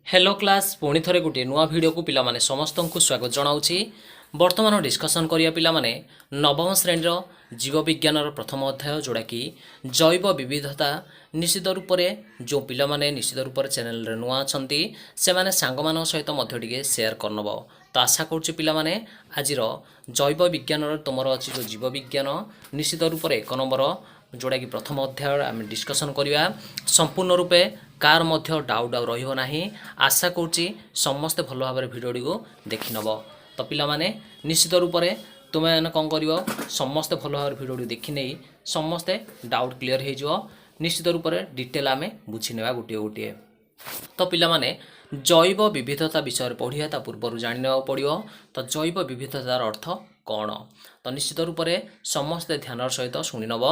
Hello class पुणी थरे गोटे नुआ भिडियो को पिला माने समस्त को स्वागत जनाऊँगी। वर्तमान डिस्कसन करिया पिला माने नवम श्रेणी जीव विज्ञान प्रथम अध्याय जोड़ा कि जैव विविधता निश्चित रूप से जो पिला माने निश्चित रूप से चैनल रे नुआ अछंती से माने सांग मान सहित मध्य टिके शेयर करनब। तो आशा करुच्ची पिला माने आजिर जैव विज्ञान तुमर अच्छी जो जीव विज्ञान निश्चित रूप से 1 नंबर जोड़ा कि प्रथम अध्याय आम डिस्कसन करवा संपूर्ण रूपे कार मध्य डाउट आउ रहिबो नाही। आशा करुच्ची समस्ते भल भाव भिडियोटी को देखि नब। तो पिला माने निश्चित रूप से तुमे मैंने कौन कर समस्ते भल भाव भिडियोटी देखि नहीं समस्ते डाउट क्लीयर हो निश्चित रूप से डिटेल आम बुझी नेबा गोटे गोटे। तो पिला माने जैव विविधता विषय पढ़िया ता पूर्व जाना पड़ो। तो जैव विविधतार अर्थ कौन तो निश्चित रूप से समस्ते ध्यान सहित शुणी नब।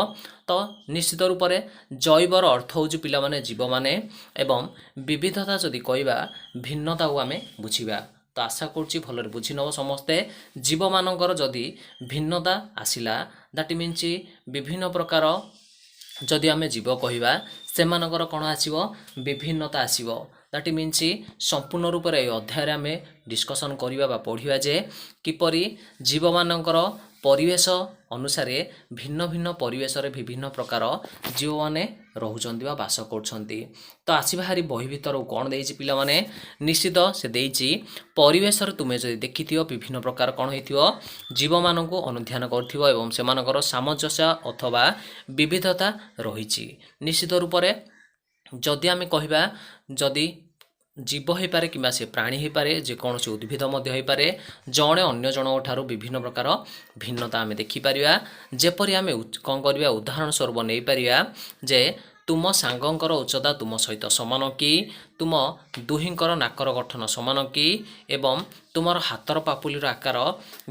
तो निश्चित रूप से जैवर अर्थ हूँ पिला माने जीव माने एवं विविधता जदि कहवा भिन्नता को आम बुझा। तो आशा करुच्ची भलरे बुझी नब समस्ते जीव मानकर जदि भिन्नता आसिला दैट मीन्स विभिन्न प्रकार जदि आम जीव कहवा से कौन आसो विभिन्नता आसो दैट मीन्स संपूर्ण रूप से अध्याय आम डिस्कसन करवा पढ़ा जे किपरि जीव मानकर परिवेश अनुसार भिन्न भिन्न परिवेश रे विभिन्न प्रकार जीव माने रोचंती बास कर। तो आसवा हारी बही भर कौन देती पिला माने निश्चित से देती परिवेश तुम्हें जब देखि विभिन्न प्रकार कौन हो जीव मान को अनुध्यान कर सामंजस्य अथवा विविधता रही निश्चित रूप से जदि आम कहवा जदि जीव हो पारे कि से प्राणी हो पारे जेकोसी उद्भिद हो पारे जड़े अन्य जन ठारू विभिन्न प्रकार भिन्नता आम देखिपर जेपरी आम कौन करवा उदाहरण स्वरूप नहीं पार जे तुम सांगंकर उच्चता तुम सहित सामान कि तुम दुहींकर नाकर गठन सामान कि एवं तुमर हाथर पापुलीर आकार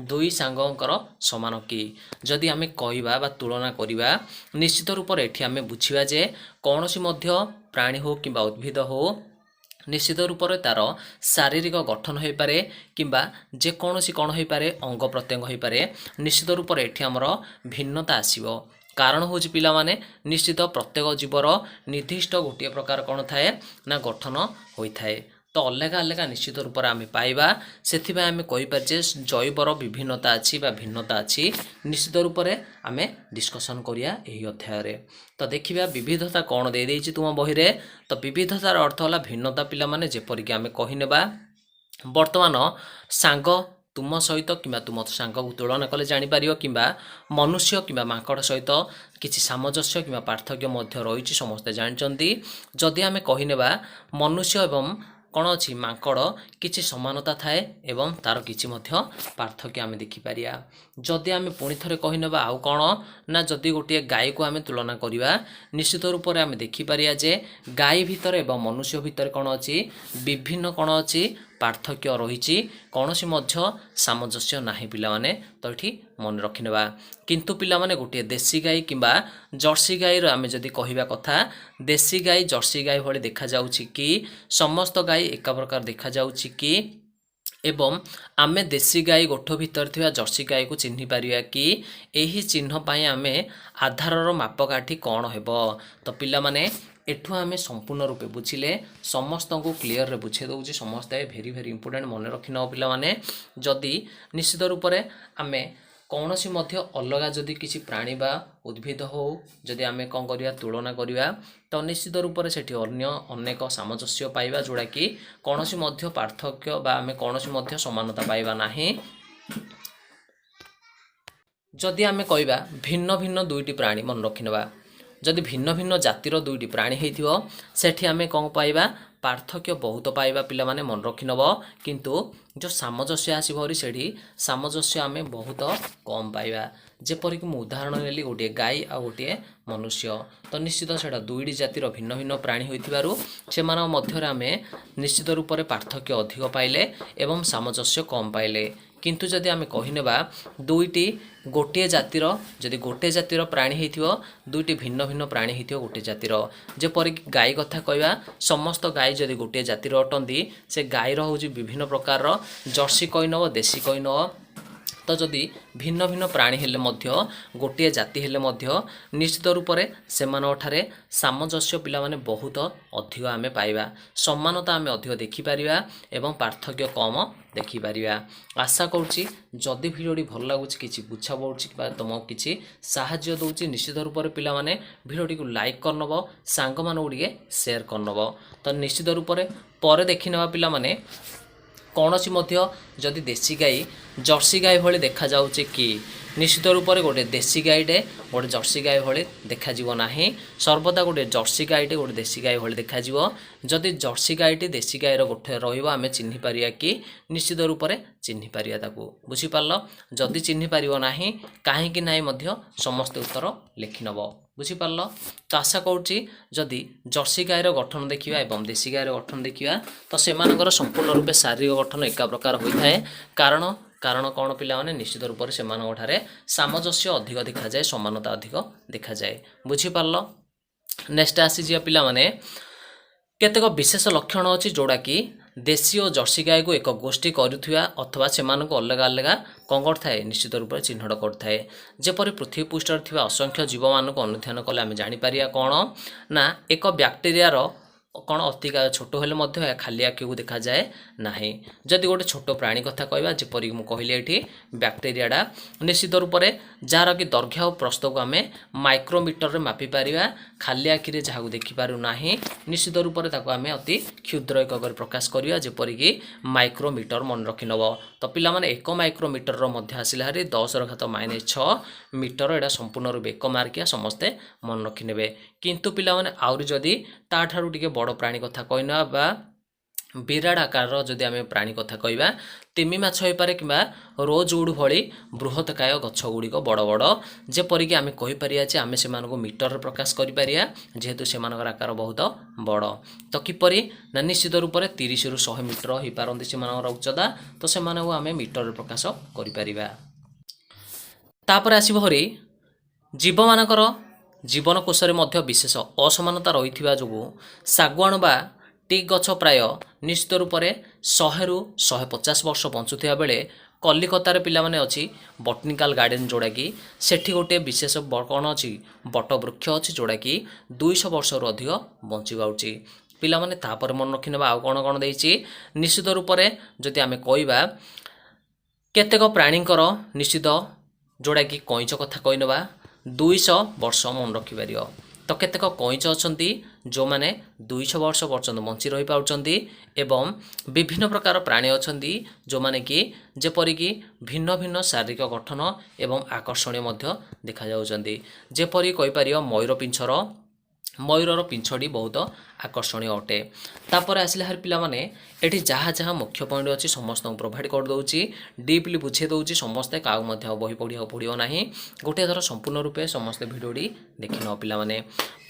दुई सांगंकर सामान कि जदि आम कहवा बा तुलना करवा निश्चित रूप से एठी आम बुझा जे कौन सी प्राणी हो कि उद्भिद हो निश्चित रूप से तार शारीरिक गठन हो पारे किंबा जेकोसी कौन हो पारे अंग प्रत्यंग हो पारे निश्चित रूप से एठी आमर भिन्नता आसीबो। कारण हूँ पिला माने निश्चित प्रत्येक जीवर निर्दिष्ट गोटे प्रकार कौन थाए ना गठन होता है। तो अलग अलग निश्चित रूप से आम पाइबा से आम कहीपे जैवर विभिन्नता अच्छी भिन्नता अच्छी निश्चित रूप से आम डिस्कसन करिया यही अध्याय। तो देखिबा विविधता कौन दे देछि तुम बही रे। तो विविधतार अर्थ होला भिन्नता पिला माने जेपरिक आम कहीनेबा वर्तमान सांग तुम सहित कि तुम सांग को तुलना कले जापर कि मनुष्य कि माकड़ सहित किसी सामंजस्य कि पार्थक्य रही समस्ते जानते। जदि आम कहीनेबा मनुष्य एवं कौन अच्छी माकड़ किसी समानता थाए एवं तार किसी पार्थक्य आम देखिपर। जदि आम पुणी थे कहीनेबा आउ कौन ना जदि गोटे गाय को आम तुलना करवा निश्चित रूप से आम देखिपर जे गाय भितर एवं मनुष्य भितर कौन अच्छी विभिन्न कौन अच्छी पार्थक्य रही कौन सी सामंजस्य नाही पिला माने। तो ये मन रखिनेबा किंतु पिला माने गोटे देसी गाय किंबा जर्सी गाय आम जदि कहवा कथा देसी गाय जर्सी गाय भली देखा जाउछि कि समस्त गाय एक प्रकार देखा जाउछि कि एवं आमे देसी गाय गोठ भितर थिबा जर्सी गाय को चिन्ह पारिया कि एही चिन्ह पाई आमे आधारर मापकाठी कौन हेबो। तो पिला माने एठू आम संपूर्ण रूपे बुझिले समस्त को क्लीयर रे बुझे दौर समस्ते भेरी भेरी इंपोर्टेंट मन रखि न पिला माने जदि निश्चित रूप से आम कौन सी अलग जदि किसी प्राणी बा उद्भिद हो जदि आम कौन करवा तुलना करवा तो निश्चित रूप से सेठी अन्य अनेक सामंजस्य पाइबा जोड़ा कि कौन सी पार्थक्य बा आम कौन सी समानता पाइबा नाही। जदि आम कहवा भिन्न भिन्न दुईटी प्राणी मन रखिनेबा जदि भिन्न भिन्न जातिर दुईटी प्राणी होइथिबो सेठी आमे कौन पाइबा पार्थक्य बहुत पाइबा पिला माने मन रखि नब किंतु जो सामंजस्य आसरी से सामंजस्य आमे बहुत कम पाइबा। जेपरिक मु उदाहरण नेली गोटे गाय आ गोटे मनुष्य तो निश्चित से दुईटी जातिर भिन्न भिन्न प्राणी होइथिबारु सेमान मध्यरे आमे निश्चित रूप से पार्थक्य अधिक पाइले एवं सामंजस्य कम पाइले। किंतु जदि आम कहीनेबा दुईटी गोटे जातिर जदि गोटे जातिर प्राणी होइथिबो दुईटी भिन्न भिन्न प्राणी होइथिबो गोटे जातिर जेपरिक गाय कथा कहवा समस्त गाय जदि गोटे जातिर अटंती से गायर हूँ विभिन्न प्रकार जर्सी कहीनब देसी कहीनब तो जदि भिन्न भिन्न प्राणी हेले मध्य गोटे जाति हेले मध्य निश्चित रूप से सेमानठारे सामंजस्य पिला माने बहुत अधिक आमे पाइबा समानता आमे अधिक देखिपर एवं पार्थक्य कम देखिपर। आशा करुँची जदि भिडियोटी भल लगुच कि बुझा पड़ुछि तुमको किसी साहाय्य दूसरी निश्चित रूप से पिला माने भिडियोटी को लाइक करनब सांग मानू शेयर करनब। तो निश्चित रूप से पर देखि नवा पिला माने कौन सी जदि देसी गाई जर्सी गाई भली देखा जाउचे कि निश्चित रूप से गोटे देसी गाईटे गोटे जर्सी गाई भली देखा ना सर्वदा गोटे जर्सी गाईटे गोटे देसी गाई भली देखा जदि जर्सी गाईटी देसी गाईर गोटे रमें चिन्ह पारिया कि निश्चित रूप से चिन्ह पारिया ताकू बुझीपार। जदि चिन्ह पार ना कहीं ना समस्त उत्तर लिखिनब बुझीपार। तो आशा करुँची जदि जर्सी गाईर गठन देखा एवं देसी गाईर गठन देखा तो सेमानकर संपूर्ण रूपे शारीरिक गठन एका प्रकार होता है कारण कौन पिला माने निश्चित रूप से सेमानठारे सामंजस्य अधिक देखा जाए समानता अधिक देखा जाए बुझीपार। नेक्स्ट आसी पिला माने केतेक विशेष लक्षण अच्छी जोड़ा कि देशी और जर्सी गाई को एक गोष्ठी करुवा अथवा से अलग अलग कौन करए निश्चित रूप से चिन्हट करए। जेपरि पृथ्वी पृष्ठ थी असंख्य जीव मानक अनुध्यान कले आम जापर कौन ना एक बैक्टेरियार कौन अतिका छोट हेले खाली आखि को देखा जाए ना। जदि गोटे छोट प्राणी कथा कहवा जेपरि कहली ये बैक्टेरियाटा निश्चित रूप से जार कि दैर्घ्य और प्रस्थ को आम माइक्रोमीटर में मापिपर खाली आखिरे जहाँ देखिपारू ना निश्चित रूप से आम अति क्षुद्र एकक प्रकाश करवा जेपरिक माइक्रोमीटर मन रखी नब। तो पिला माने 1 माइक्रोमीटर आसला हारी 10⁻⁻⁶ मीटर एटा संपूर्ण रूप 1 मार्किया समस्ते मन रखी ने। किंतु पिला माने आउरी जदि ताठारू टिके बड़ प्राणी कथा कहना बा विराट आकार जदि आम प्राणी कथा कहवा तिमी माछ हो पारे कि रोजवुड भली बृहत्काय गछ गुड़िक बड़ बड़ जेपरिक आम कहीपर आम से मीटर प्रकाश करिपारिया जेहेतु से आकार बहुत बड़। तो किपरि ना निश्चित रूप से 30 ରୁ 100 मीटर हो पारती से उच्चता तो से आम मीटर प्रकाश करिपारिबा। तापर आसिब हरि जीव मानकर जीवन कोश में विशेष असमानता रही जो सागुआण बा टीक गछ प्राय निश्चित रूप से 100 ରୁ 150 वर्ष बंचुवा बेले कलिकतार पिला माने अच्छी बटनिकाल गार्डन जोड़ा कि सेठी गोटे विशेष कौन अच्छी बट वृक्ष अच्छी जोड़ा कि 200 वर्ष रु अधिक बंचा पिला माने तापर मन रखी ना आउ कौन कौन देछि निश्चित रूप से जदि आम कहवा केतेक प्राणीकर निश्चित जोड़ा कि कईच कथा कही ना 200 वर्ष मन रखिपार। तो केतेक कईच अच्छी जो मैंने 200 वर्ष पर्यंत बंची रही पार्टी एवं विभिन्न प्रकार प्राणी अच्छा जो मैंने कि जेपरिक भिन्न भिन्न शारीरिक गठन एवं आकर्षणीय देखा जाउछन्ती। जेपरि कहीपर मयूर पिंछर मयूरर पिंछटी बहुत आकर्षणीय अटे। तापर आसले हर पिला माने एठी जहाँ जहाँ मुख्य पॉइंट अच्छी समस्त प्रोवाइड कर दउची डीपली बुझे दउची समस्ते का बही पढ़िया पड़ो ना गोटे थर संपूर्ण रूपे समस्ते भिडियोटी देखि न पिला माने।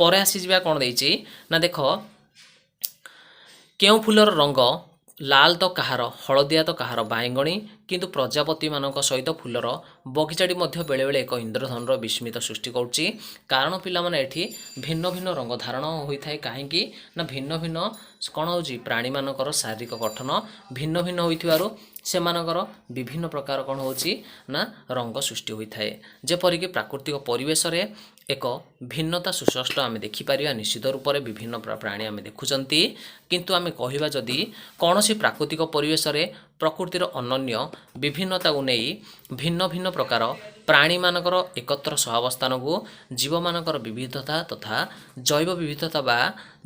पर आसीजा कौन देछि ना देख केउ फूलर रंग लाल तो कहार हलदिया तो कहार बाइगणी किंतु प्रजापति मानक सहित फूलर बगीचाटी बेले बेले एक इंद्रधनुर विस्मित सृष्टि करुच्ची। कारण पिला माने एठी भिन्न भिन्न रंग धारण होता है कहीं ना भिन्न भिन्न कौन हो प्राणी मानकर शारीरिक गठन भिन्न भिन्न होइथिबारु सेमानकर विभिन्न प्रकार कौन होची ना रंग सृष्टि होता है। जेपरिक प्राकृतिक परिवेश रे एक भिन्नता सुस्पष्ट आम देखिपर निश्चित रूप से विभिन्न प्राणी आम देखुंती किंतु आम कहवा जदि कौन सी प्राकृतिक परिवेश रे प्रकृतिर अनन्य विभिन्नता को नहीं भिन्न भिन्न प्रकार प्राणी मानकर एकत्र सहावस्थान को जीव मानकर विविधता तथा जैव विविधता बा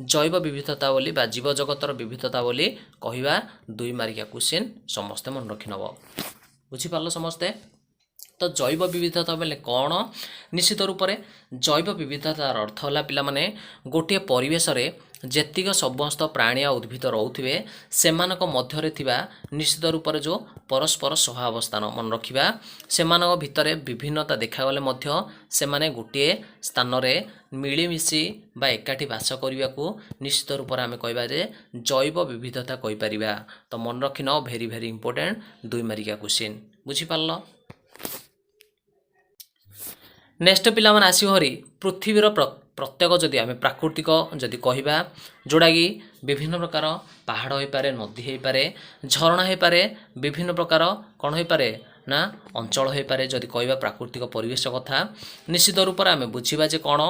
जैव विविधता बोली बा जीव जगतर विविधता बोली कहवा 2 मार्किया क्वेश्चन समस्ते मन रखि नब बुझीपार समस्ते। तो जैव विविधता बेले कौन निश्चित रूप से जैव विविधतार अर्थ है पिला माने गोटे परिवेश रे जेतिक समस्त प्राणी आ उद्भिद रोथे से मध्य थिबा निश्चित रूप से जो परस्पर सहावस्थान मन रखा से भितर विभिन्नता देखागले मध्य से माने गोटे स्थान रे मिलीमिशी बा एकाठी बास करने को निश्चित रूप से आम कहवा जैव विविधता कहीपर। तो मन रखी न भेरी भेरी इंपोर्टेंट 2 मार्किया क्वेश्चन बुझीपार। नेक्स्ट पिला माने आसी हरी पृथ्वीर प्रत्येक जदि आम प्राकृतिक जदि कहवा जोड़ा कि विभिन्न प्रकार पहाड़ हो पारे नदी हो पारे झरणा हो पारे विभिन्न प्रकार कौन हो पारे ନା ଅଞ୍ଚଳ ହୋଇପାରେ। ଯଦି କହିବା ପ୍ରାକୃତିକ ପରିବେଶ କଥା ନିଶ୍ଚିତ ରୂପରେ ଆମେ ବୁଝିବା ଯେ କ'ଣ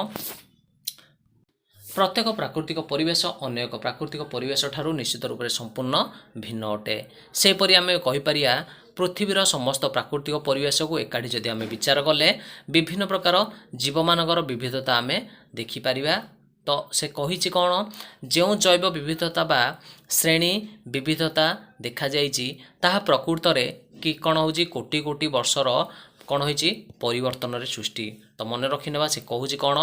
ପ୍ରତ୍ୟେକ ପ୍ରାକୃତିକ ପରିବେଶ ଅନ୍ୟ ଏକ ପ୍ରାକୃତିକ ପରିବେଶ ଠାରୁ ନିଶ୍ଚିତ ରୂପରେ ସମ୍ପୂର୍ଣ୍ଣ ଭିନ୍ନ ଅଟେ। ସେହିପରି ଆମେ କହିପାରିବା ପୃଥିବୀର ସମସ୍ତ ପ୍ରାକୃତିକ ପରିବେଶକୁ ଏକାଠି ଯଦି ଆମେ ବିଚାର କଲେ ବିଭିନ୍ନ ପ୍ରକାର ଜୀବମାନଙ୍କର ବିବିଧତା ଆମେ ଦେଖିପାରିବା। ତ ସେ କହିଛି କ'ଣ ଯେଉଁ ଜୈବ ବିବିଧତା ବା ଶ୍ରେଣୀ ବିବିଧତା ଦେଖାଯାଇଛି ତାହା ପ୍ରକୃତରେ କି କ'ଣ ହେଉଛି କୋଟି କୋଟି ବର୍ଷର କ'ଣ ହୋଇଛି ପରିବର୍ତ୍ତନରେ ସୃଷ୍ଟି। ତ ମନେ ରଖିନେବା ସେ କହୁଛି କ'ଣ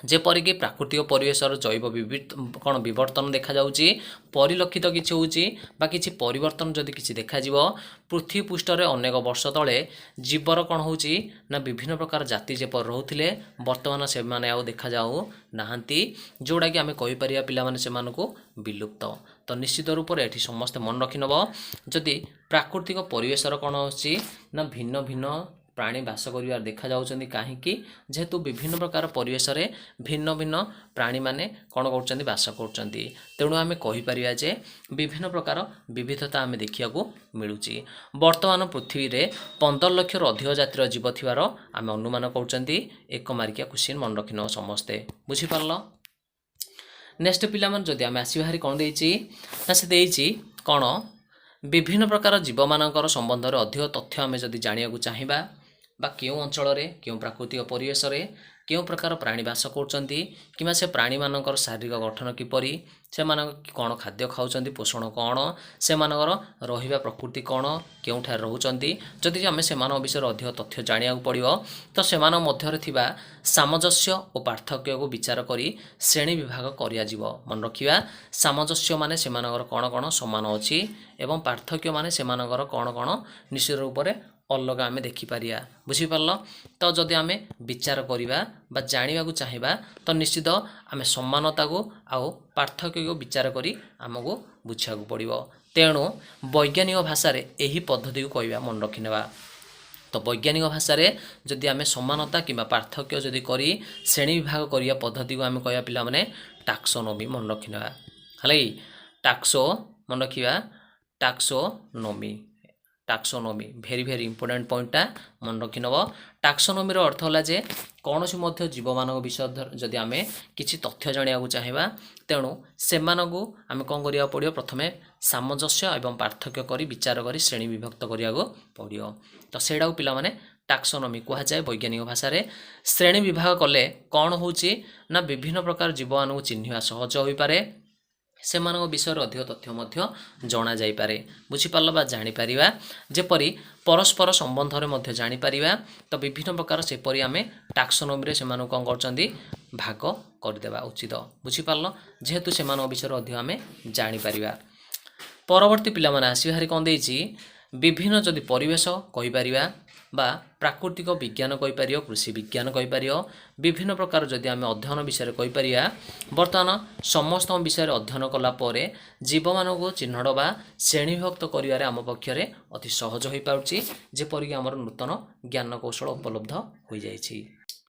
ଯେପରିକି ପ୍ରାକୃତିକ ପରିବେଶର ଜୈବ କ'ଣ ବିବର୍ତ୍ତନ ଦେଖାଯାଉଛି ପରିଲକ୍ଷିତ କିଛି ହେଉଛି ବା କିଛି ପରିବର୍ତ୍ତନ ଯଦି କିଛି ଦେଖାଯିବ ପୃଥିବୀ ପୃଷ୍ଠରେ ଅନେକ ବର୍ଷ ତଳେ ଜୀବର କ'ଣ ହେଉଛି ନା ବିଭିନ୍ନ ପ୍ରକାର ଜାତି ଯେପରି ରହୁଥିଲେ ବର୍ତ୍ତମାନ ସେମାନେ ଆଉ ଦେଖାଯାଉ ନାହାନ୍ତି, ଯେଉଁଟାକି ଆମେ କହିପାରିବା ପିଲାମାନେ ସେମାନଙ୍କୁ ବିଲୁପ୍ତ। ତ ନିଶ୍ଚିତ ରୂପରେ ଏଠି ସମସ୍ତେ ମନେ ରଖିନେବ ଯଦି ପ୍ରାକୃତିକ ପରିବେଶର କ'ଣ ହେଉଛି ନା ଭିନ୍ନ ଭିନ୍ନ ପ୍ରାଣୀ ବାସ କରିବାର ଦେଖାଯାଉଛନ୍ତି କାହିଁକି ଯେହେତୁ ବିଭିନ୍ନ ପ୍ରକାର ପରିବେଶରେ ଭିନ୍ନ ଭିନ୍ନ ପ୍ରାଣୀମାନେ କ'ଣ କରୁଛନ୍ତି ବାସ କରୁଛନ୍ତି। ତେଣୁ ଆମେ କହିପାରିବା ଯେ ବିଭିନ୍ନ ପ୍ରକାର ବିବିଧତା ଆମେ ଦେଖିବାକୁ ମିଳୁଛି। ବର୍ତ୍ତମାନ ପୃଥିବୀରେ 15 ଲକ୍ଷରୁ ଅଧିକ ଜାତିର ଜୀବ ଥିବାର ଆମେ ଅନୁମାନ କରୁଛନ୍ତି। ଏକ ମାର୍କିଆ କ୍ୱେଶ୍ଚିନ୍ ମନେ ରଖିନେବ ସମସ୍ତେ, ବୁଝିପାରିଲ। ନେକ୍ସଟ ପିଲାମାନେ ଯଦି ଆମେ ଆସିବା ହାରି କ'ଣ ଦେଇଛି ନା ସେ ଦେଇଛି କ'ଣ ବିଭିନ୍ନ ପ୍ରକାର ଜୀବମାନଙ୍କର ସମ୍ବନ୍ଧରେ ଅଧିକ ତଥ୍ୟ ଆମେ ଯଦି ଜାଣିବାକୁ ଚାହିଁବା ବା କେଉଁ ଅଞ୍ଚଳରେ କେଉଁ ପ୍ରାକୃତିକ ପରିବେଶରେ କେଉଁ ପ୍ରକାର ପ୍ରାଣୀ ବାସ କରୁଛନ୍ତି କିମ୍ବା ସେ ପ୍ରାଣୀମାନଙ୍କର ଶାରୀରିକ ଗଠନ କିପରି, ସେମାନଙ୍କ କ'ଣ ଖାଦ୍ୟ ଖାଉଛନ୍ତି, ପୋଷଣ କ'ଣ, ସେମାନଙ୍କର ରହିବା ପ୍ରକୃତି କ'ଣ, କେଉଁଠାରେ ରହୁଛନ୍ତି, ଯଦି ଆମେ ସେମାନଙ୍କ ବିଷୟରେ ଅଧିକ ତଥ୍ୟ ଜାଣିବାକୁ ପଡ଼ିବ ତ ସେମାନଙ୍କ ମଧ୍ୟରେ ଥିବା ସାମଞ୍ଜସ୍ୟ ଓ ପାର୍ଥକ୍ୟକୁ ବିଚାର କରି ଶ୍ରେଣୀ ବିଭାଗ କରାଯିବ। ମନେ ରଖିବା ସାମଞ୍ଜସ୍ୟ ମାନେ ସେମାନଙ୍କର କ'ଣ କ'ଣ ସମାନ ଅଛି ଏବଂ ପାର୍ଥକ୍ୟ ମାନେ ସେମାନଙ୍କର କ'ଣ କ'ଣ ନିଶ୍ଚିତ ରୂପରେ ଅଲଗା ଆମେ ଦେଖିପାରିବା, ବୁଝିପାରିଲ। ତ ଯଦି ଆମେ ବିଚାର କରିବା ବା ଜାଣିବାକୁ ଚାହିଁବା ତ ନିଶ୍ଚିତ ଆମେ ସମାନତାକୁ ଆଉ ପାର୍ଥକ୍ୟକୁ ବିଚାର କରି ଆମକୁ ବୁଝିବାକୁ ପଡ଼ିବ। ତେଣୁ ବୈଜ୍ଞାନିକ ଭାଷାରେ ଏହି ପଦ୍ଧତିକୁ କହିବା ମନେ ରଖିନେବା। ତ ବୈଜ୍ଞାନିକ ଭାଷାରେ ଯଦି ଆମେ ସମାନତା କିମ୍ବା ପାର୍ଥକ୍ୟ ଯଦି କରି ଶ୍ରେଣୀ ବିଭାଗ କରିବା ପଦ୍ଧତିକୁ ଆମେ କହିବା ପିଲାମାନେ ଟାକ୍ସୋନୋମି ମନେ ରଖିନେବା। ହେଲା କି ଟାକ୍ସୋ ମନେ ରଖିବା ଟାକ୍ସୋନୋମି ଭେରି ଭେରି ଇମ୍ପୋର୍ଟାଣ୍ଟ ପଏଣ୍ଟଟା ମନେ ରଖିନେବ। ଟାକ୍ସୋନୋମିର ଅର୍ଥ ହେଲା ଯେ କୌଣସି ମଧ୍ୟ ଜୀବମାନଙ୍କ ବିଷୟରେ ଯଦି ଆମେ କିଛି ତଥ୍ୟ ଜାଣିବାକୁ ଚାହିଁବା ତେଣୁ ସେମାନଙ୍କୁ ଆମେ କ'ଣ କରିବାକୁ ପଡ଼ିବ, ପ୍ରଥମେ ସାମଞ୍ଜସ୍ୟ ଏବଂ ପାର୍ଥକ୍ୟ କରି ବିଚାର କରି ଶ୍ରେଣୀ ବିଭକ୍ତ କରିବାକୁ ପଡ଼ିବ। ତ ସେଇଟାକୁ ପିଲାମାନେ ଟାକ୍ସୋନୋମି କୁହାଯାଏ ବୈଜ୍ଞାନିକ ଭାଷାରେ। ଶ୍ରେଣୀ ବିଭାଗ କଲେ କ'ଣ ହେଉଛି ନା ବିଭିନ୍ନ ପ୍ରକାର ଜୀବମାନଙ୍କୁ ଚିହ୍ନିବା ସହଜ ହୋଇପାରେ, ସେମାନଙ୍କ ବିଷୟରେ ଅଧିକ ତଥ୍ୟ ମଧ୍ୟ ଜଣାଯାଇପାରେ, ବୁଝିପାରିଲ ବା ଜାଣିପାରିବା। ଯେପରି ପରସ୍ପର ସମ୍ବନ୍ଧରେ ମଧ୍ୟ ଜାଣିପାରିବା ତ ବିଭିନ୍ନ ପ୍ରକାର ସେପରି ଆମେ ଟାକ୍ସୋନୋମିରେ ସେମାନଙ୍କୁ କ'ଣ କରୁଛନ୍ତି ଭାଗ କରିଦେବା ଉଚିତ, ବୁଝିପାରିଲ, ଯେହେତୁ ସେମାନଙ୍କ ବିଷୟରେ ଅଧିକ ଆମେ ଜାଣିପାରିବା। ପରବର୍ତ୍ତୀ ପିଲାମାନେ ଆସିବା ହାରି କ'ଣ ଦେଇଛି ବିଭିନ୍ନ ଯଦି ପରିବେଶ କହିପାରିବା ବା ପ୍ରାକୃତିକ ବିଜ୍ଞାନ କହିପାରିବ, କୃଷି ବିଜ୍ଞାନ କହିପାରିବ, ବିଭିନ୍ନ ପ୍ରକାର ଯଦି ଆମେ ଅଧ୍ୟୟନ ବିଷୟରେ କହିପାରିବା ବର୍ତ୍ତମାନ ସମସ୍ତଙ୍କ ବିଷୟରେ ଅଧ୍ୟୟନ କଲା ପରେ ଜୀବମାନଙ୍କୁ ଚିହ୍ନଟ ବା ଶ୍ରେଣୀବିଭକ୍ତ କରିବାରେ ଆମ ପକ୍ଷରେ ଅତି ସହଜ ହୋଇପାରୁଛି, ଯେପରିକି ଆମର ନୂତନ ଜ୍ଞାନ କୌଶଳ ଉପଲବ୍ଧ ହୋଇଯାଇଛି।